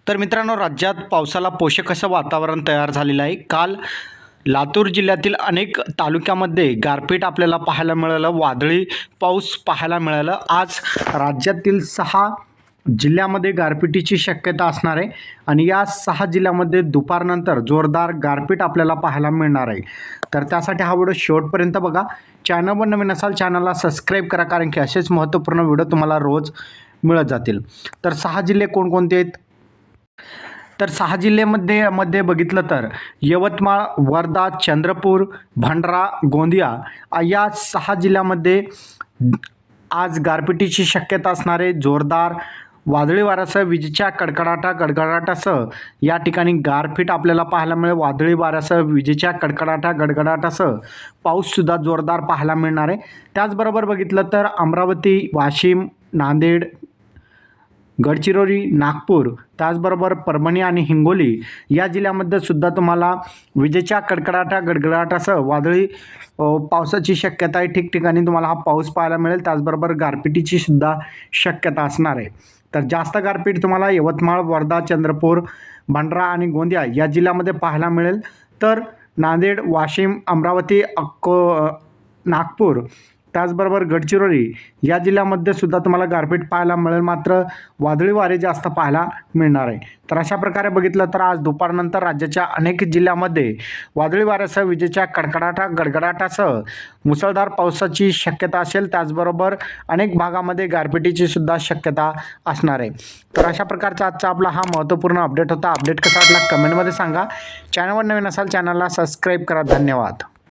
तर मित्रांनो, राज्यात पावसाला पोषक असं वातावरण तयार झालेलं आहे. काल लातूर जिल्ह्यातील अनेक तालुक्यामध्ये गारपीट आपल्याला पाहायला मिळालं, वादळी पाऊस पाहायला मिळालं. आज राज्यातील 6 जिल्ह्यामध्ये गारपिटीची शक्यता असणार आहे आणि या 6 जिल्ह्यामध्ये दुपारनंतर जोरदार गारपीट आपल्याला पाहायला मिळणार आहे. तर त्यासाठी हा व्हिडिओ शेवटपर्यंत बघा. चॅनलवर नवीन असाल चॅनलला सबस्क्राईब करा, कारण की असेच महत्त्वपूर्ण व्हिडिओ तुम्हाला रोज मिळत जातील. तर 6 जिल्हे कोणकोणते आहेत? तर 6 जिल्ह्यामध्ये बघितलं तर यवतमाळ, वर्धा, चंद्रपूर, भंडारा, गोंदिया या 6 जिल्ह्यामध्ये आज गारपिटीची शक्यता असणार आहे. जोरदार वादळी वाऱ्यासह विजेच्या गडगडाटासह या ठिकाणी गारपीट आपल्याला पाहायला मिळेल. वादळी वाऱ्यासह विजेच्या गडगडाटासह पाऊससुद्धा जोरदार पाहायला मिळणार आहे. त्याचबरोबर बघितलं तर अमरावती, वाशिम, नांदेड, गडचिरोली, नागपूर, त्याचबरोबर परभणी आणि हिंगोली या जिल्ह्यामध्ये सुद्धा तुम्हाला विजेच्या गडगडाटासह वादळी पावसाची शक्यता आहे. ठिकठिकाणी तुम्हाला हा पाऊस पाहायला मिळेल. त्याचबरोबर गारपिटीची सुद्धा शक्यता असणार आहे. तर जास्त गारपीट तुम्हाला यवतमाळ, वर्धा, चंद्रपूर, भंडारा आणि गोंदिया या जिल्ह्यामध्ये पाहायला मिळेल. तर नांदेड, वाशिम, अमरावती, नागपूर, त्याचबरोबर गडचिरोली या जिल्ह्यामध्ये सुद्धा तुम्हाला गारपीट पाहायला मिळेल, मात्र वादळी वारे जास्त पाहायला मिळणार आहे. तर अशा प्रकारे बघितलं तर आज दुपारनंतर राज्याच्या अनेक जिल्ह्यामध्ये वादळी वाऱ्यासह विजेच्या गडगडाटासह मुसळधार पावसाची शक्यता असेल. त्याचबरोबर अनेक भागामध्ये गारपिटीची सुद्धा शक्यता असणार आहे. तर अशा प्रकारचा आजचा आपला हा महत्त्वपूर्ण अपडेट होता. अपडेट कसा वाटला कमेंटमध्ये सांगा. चॅनलवर नवीन असाल चॅनलला सबस्क्राईब करा. धन्यवाद.